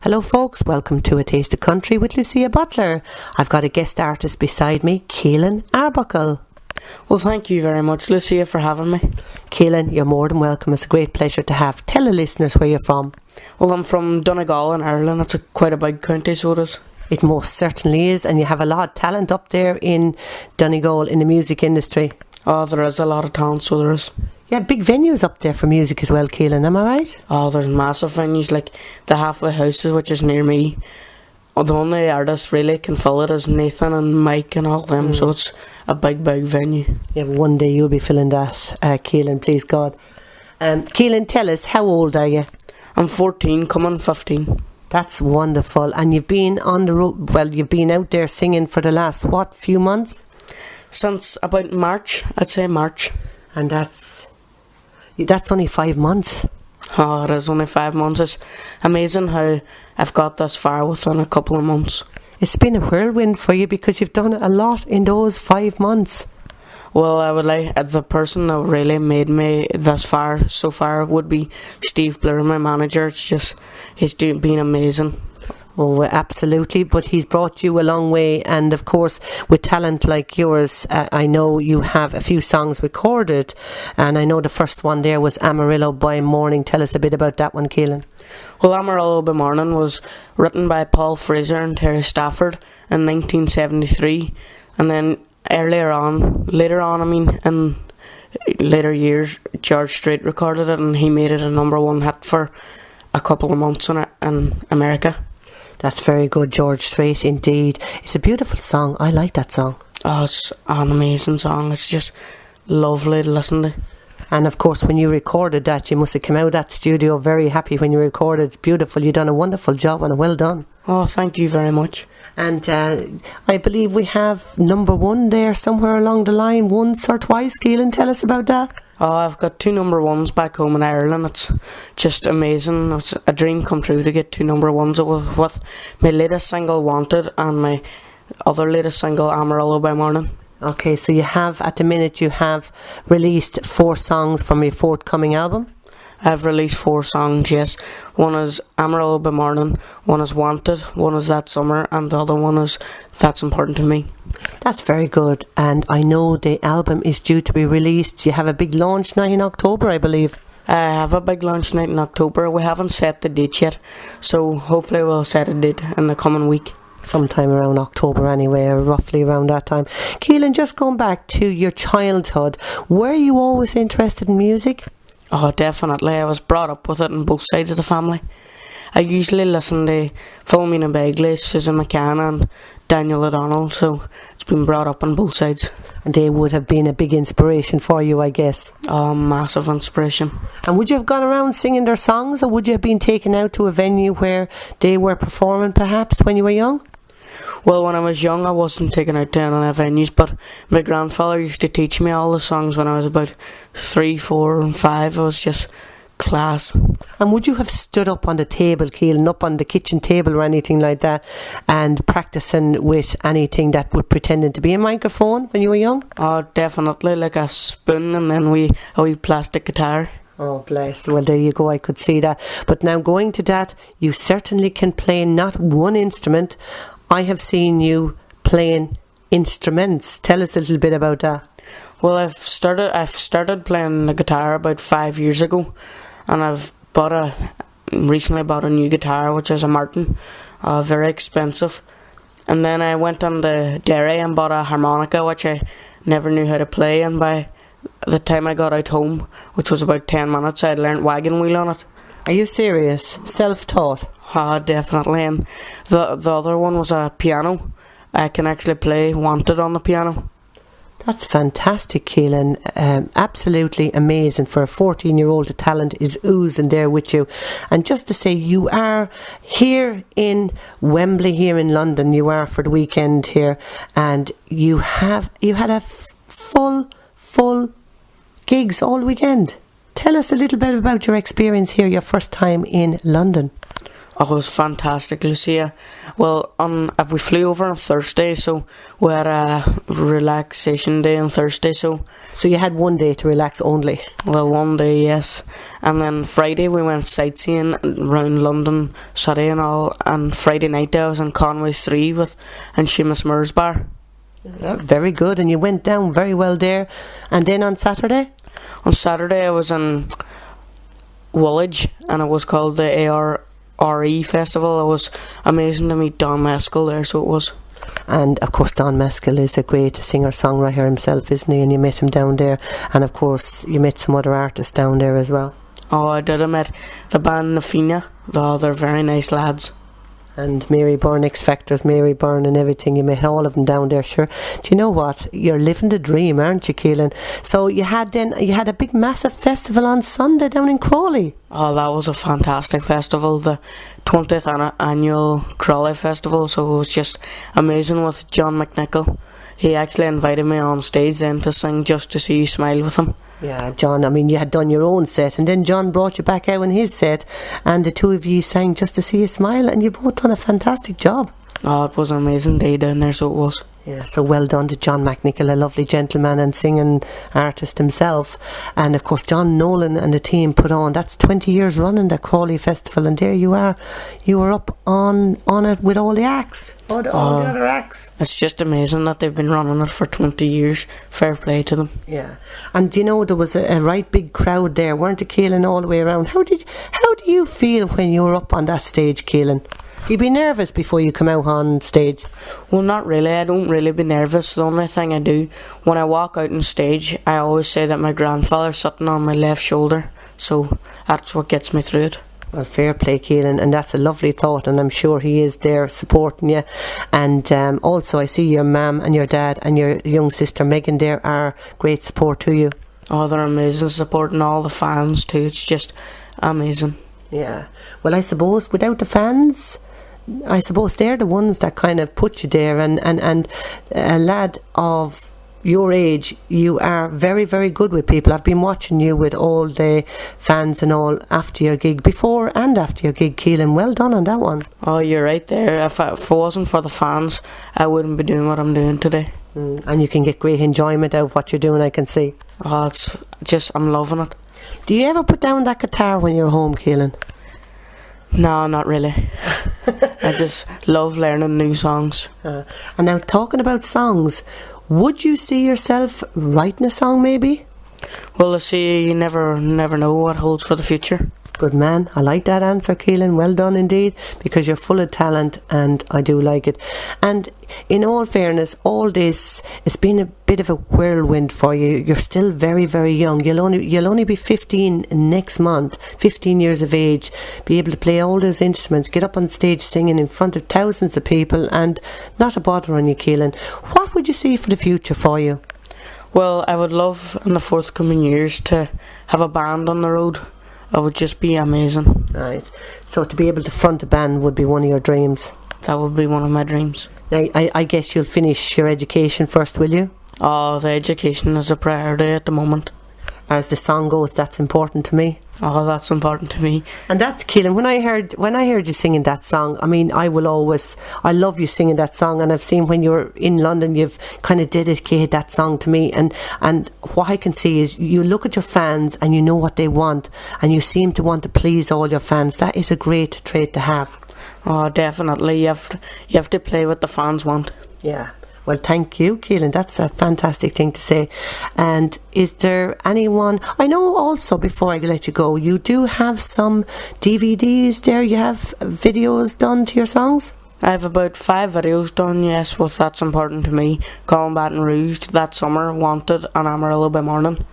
Hello folks, welcome to A Taste of Country with Lucia Butler. I've got a guest artist beside me, Keelan Arbuckle. Well, thank you very much, Lucia, for having me. Keelan, you're more than welcome. It's a great pleasure to have. Tell the listeners where you're from. Well, I'm from Donegal in Ireland. It's quite a big county, so it is. It most certainly is, and you have a lot of talent up there in Donegal in the music industry. Oh, there is a lot of talent, so there is. You have big venues up there for music as well, Keelan, am I right? Oh, there's massive venues like the Halfway Houses, which is near me. The only artist really can fill it is Nathan and Mike and all them, so it's a big venue. Yeah, one day you'll be filling that, Keelan, please God. Keelan, tell us, how old are you? I'm 14, coming 15. That's wonderful. And you've been on the road, well, you've been out there singing for the last, few months? Since about March, I'd say March. And that's only 5 months. Oh, it is only 5 months. It's amazing how I've got this far within a couple of months. It's been a whirlwind for you because you've done a lot in those 5 months. Well, I would like the person that really made me so far would be Steve Blair, my manager. It's just he's been amazing. Oh, absolutely, but he's brought you a long way, and of course with talent like yours, I know you have a few songs recorded, and I know the first one there was Amarillo by Morning. Tell us a bit about that one, Keelan. Well, Amarillo by Morning was written by Paul Fraser and Terry Stafford in 1973, and then later on, in later years, George Strait recorded it, and he made it a #1 hit for a couple of months in America. That's very good, George Strait, indeed. It's a beautiful song. I like that song. Oh, it's an amazing song. It's just lovely to listen to. And of course, when you recorded that, you must have come out of that studio very happy when you recorded. It's beautiful. You've done a wonderful job and well done. Oh, thank you very much. And I believe we have #1 there somewhere along the line, once or twice. Keelan, tell us about that. Oh, I've got 2 #1s back home in Ireland. It's just amazing. It's a dream come true to get 2 #1s. It was with my latest single, Wanted, and my other latest single, Amarillo by Morning. Okay, so you have released 4 songs from your forthcoming album? I've released 4 songs, yes. One is Amarillo by Morning, one is Wanted, one is That Summer, and the other one is That's Important to Me. That's very good, and I know the album is due to be released. You have a big launch night in October, I believe. I have a big launch night in October. We haven't set the date yet, so hopefully we'll set a date in the coming week. Sometime around October anyway, or roughly around that time. Keelan, just going back to your childhood, were you always interested in music? Oh, definitely. I was brought up with it on both sides of the family. I usually listen to Philomena Begley, Susan McCann and Daniel O'Donnell, so it's been brought up on both sides. And they would have been a big inspiration for you, I guess. Oh, massive inspiration. And would you have gone around singing their songs, or would you have been taken out to a venue where they were performing perhaps when you were young? Well, when I was young, I wasn't taken out to any venues, but my grandfather used to teach me all the songs when I was about 3, 4 and 5. It was just class. And would you have stood up on the table, Keelan, up on the kitchen table or anything like that, and practicing with anything that would pretend to be a microphone when you were young? Oh, definitely, like a spoon and then a wee plastic guitar. Oh, bless. Well, there you go. I could see that. But now going to that, you certainly can play not one instrument. I have seen you playing instruments. Tell us a little bit about that. Well, I've started playing the guitar about 5 years ago, and I've recently bought a new guitar, which is a Martin, very expensive. And then I went on the Derry and bought a harmonica, which I never knew how to play, and by the time I got out home, which was about 10 minutes, I'd learnt wagon wheel on it. Are you serious? Self-taught? Definitely. And the other one was a piano. I can actually play Wanted on the piano. That's fantastic, Keelan. Absolutely amazing. For a 14-year-old, the talent is oozing there with you. And just to say, you are here in Wembley, here in London. You are for the weekend here, and you had a full gigs all weekend. Tell us a little bit about your experience here, your first time in London. Oh, it was fantastic, Lucia. Well, if we flew over on Thursday, so we had a relaxation day on Thursday, so... So you had one day to relax only? Well, one day, yes. And then Friday we went sightseeing around London City and all, and Friday night I was in Conway's 3 and Seamus Moore's bar. Very good, and you went down very well there. And then on Saturday? On Saturday I was in Woolwich, and it was called the ARE Festival. It was amazing to meet Don Mescal there, so it was. And of course Don Mescal is a great singer-songwriter himself, isn't he? And you met him down there, and of course you met some other artists down there as well. Oh, I did. I met the band Nafina. Oh, they're very nice lads. And Mary Byrne, X Factor's Mary Byrne and everything. You met all of them down there, sure. Do you know what? You're living the dream, aren't you, Keelan? So you had a big massive festival on Sunday down in Crawley. Oh, that was a fantastic festival, the 20th annual Crawley Festival, so it was just amazing with John McNichol. He actually invited me on stage then to sing Just to See You Smile with him. Yeah, John, I mean, you had done your own set, and then John brought you back out in his set, and the two of you sang Just to See You Smile, and you both done a fantastic job. Oh, it was an amazing day down there, so it was. Yeah, so well done to John McNichol, a lovely gentleman and singing artist himself. And of course John Nolan and the team put on, that's 20 years running, the Crawley Festival, and there you were up on it with all the acts, all the other acts. It's just amazing that they've been running it for 20 years. Fair play to them. Yeah, and you know, there was a right big crowd there, weren't there, Keelan, all the way around? How do you feel when you were up on that stage, Keelan? You be nervous before you come out on stage? Well, not really. I don't really be nervous. The only thing I do when I walk out on stage, I always say that my grandfather's sitting on my left shoulder, so that's what gets me through it. Well, fair play, Keelan, and that's a lovely thought, and I'm sure he is there supporting you. And also I see your mum and your dad and your young sister Megan there are great support to you. Oh, they're amazing, supporting all the fans too. It's just amazing. Yeah. Well, I suppose without the fans, I suppose they're the ones that kind of put you there, and a lad of your age, you are very, very good with people. I've been watching you with all the fans and all after your gig, before and after your gig, Keelan. Well done on that one. Oh, you're right there. If it wasn't for the fans, I wouldn't be doing what I'm doing today. And you can get great enjoyment out of what you're doing, I can see. Oh, it's just, I'm loving it. Do you ever put down that guitar when you're home, Keelan? No, not really. I just love learning new songs. And now, talking about songs, would you see yourself writing a song maybe? Well, I see, you never know what holds for the future. Good man. I like that answer, Keelan. Well done indeed, because you're full of talent and I do like it. And in all fairness, all this, it's been a bit of a whirlwind for you. You're still very, very young. You'll only be 15 next month, 15 years of age, be able to play all those instruments, get up on stage singing in front of thousands of people, and not a bother on you, Keelan. What would you see for the future for you? Well, I would love in the forthcoming years to have a band on the road. It would just be amazing. Right. So to be able to front a band would be one of your dreams? That would be one of my dreams. Now, I guess you'll finish your education first, will you? Oh, the education is a priority at the moment. As the song goes, that's important to me. Oh, that's important to me. And that's Keelan. When I heard you singing that song, I mean, I love you singing that song, and I've seen when you're in London, you've kind of dedicated that song to me, and what I can see is you look at your fans and you know what they want, and you seem to want to please all your fans. That is a great trait to have. Oh, definitely. You have to play what the fans want. Yeah. Well, thank you, Keelan. That's a fantastic thing to say. And is there anyone... I know also, before I let you go, you do have some DVDs there. You have videos done to your songs? I have about 5 videos done, yes, with That's Important to Me, Combat and Rouge, That Summer, Wanted, and Amarillo by Morning.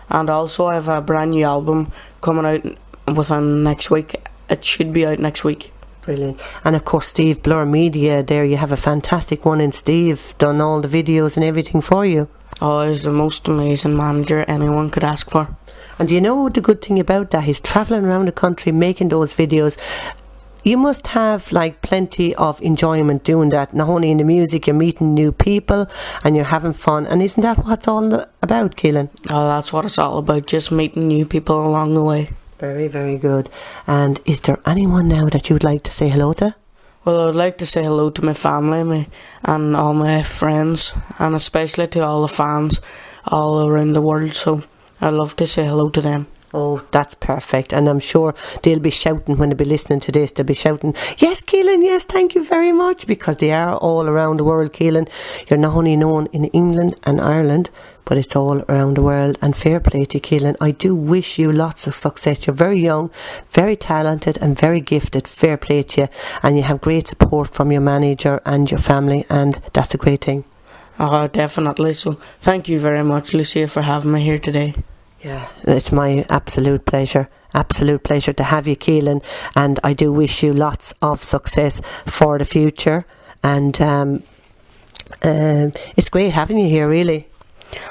And also I have a brand new album coming out within next week. It should be out next week. Brilliant. And of course Steve Blur Media, there you have a fantastic one, and Steve done all the videos and everything for you. Oh, he's the most amazing manager anyone could ask for. And you know the good thing about that? He's travelling around the country making those videos. You must have like plenty of enjoyment doing that. Not only in the music, you're meeting new people and you're having fun. And isn't that what it's all about, Keelan? Oh, that's what it's all about, just meeting new people along the way. Very, very good. And is there anyone now that you'd like to say hello to? Well, I'd like to say hello to my family and all my friends, and especially to all the fans all around the world. So I'd love to say hello to them. Oh, that's perfect. And I'm sure they'll be shouting when they'll be listening to this. They'll be shouting, yes, Keelan, yes, thank you very much. Because they are all around the world, Keelan. You're not only known in England and Ireland, but it's all around the world. And fair play to you, Keelan. I do wish you lots of success. You're very young, very talented and very gifted. Fair play to you. And you have great support from your manager and your family. And that's a great thing. Oh, definitely. So thank you very much, Lucia, for having me here today. Yeah, it's my absolute pleasure to have you, Keelan, and I do wish you lots of success for the future, and it's great having you here, really.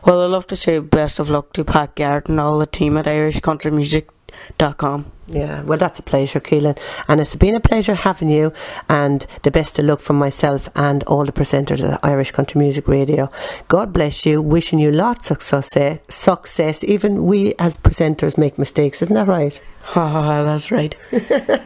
Well, I'd love to say best of luck to Pat Garrett and all the team at irishcountrymusic.com. Yeah, well, that's a pleasure, Keelan, and it's been a pleasure having you, and the best of luck from myself and all the presenters at Irish Country Music Radio. God bless you, wishing you lots of success. Even we as presenters make mistakes, isn't that right? Oh, that's right.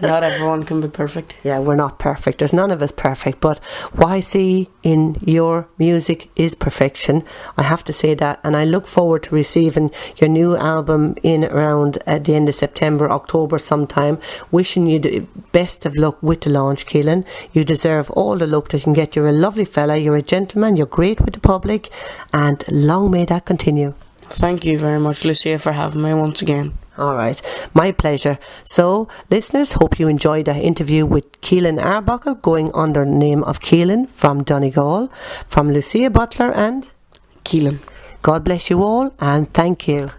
Not everyone can be perfect. Yeah, we're not perfect. There's none of us perfect, but what I see in your music is perfection. I have to say that, and I look forward to receiving your new album in around at the end of September, October sometime. Wishing you the best of luck with the launch, Keelan. You deserve all the luck that you can get. You're a lovely fella, you're a gentleman, you're great with the public, and long may that continue. Thank you very much, Lucia, for having me once again. Alright, my pleasure. So, listeners, hope you enjoyed that interview with Keelan Arbuckle, going under the name of Keelan from Donegal, from Lucia Butler and Keelan. God bless you all, and thank you.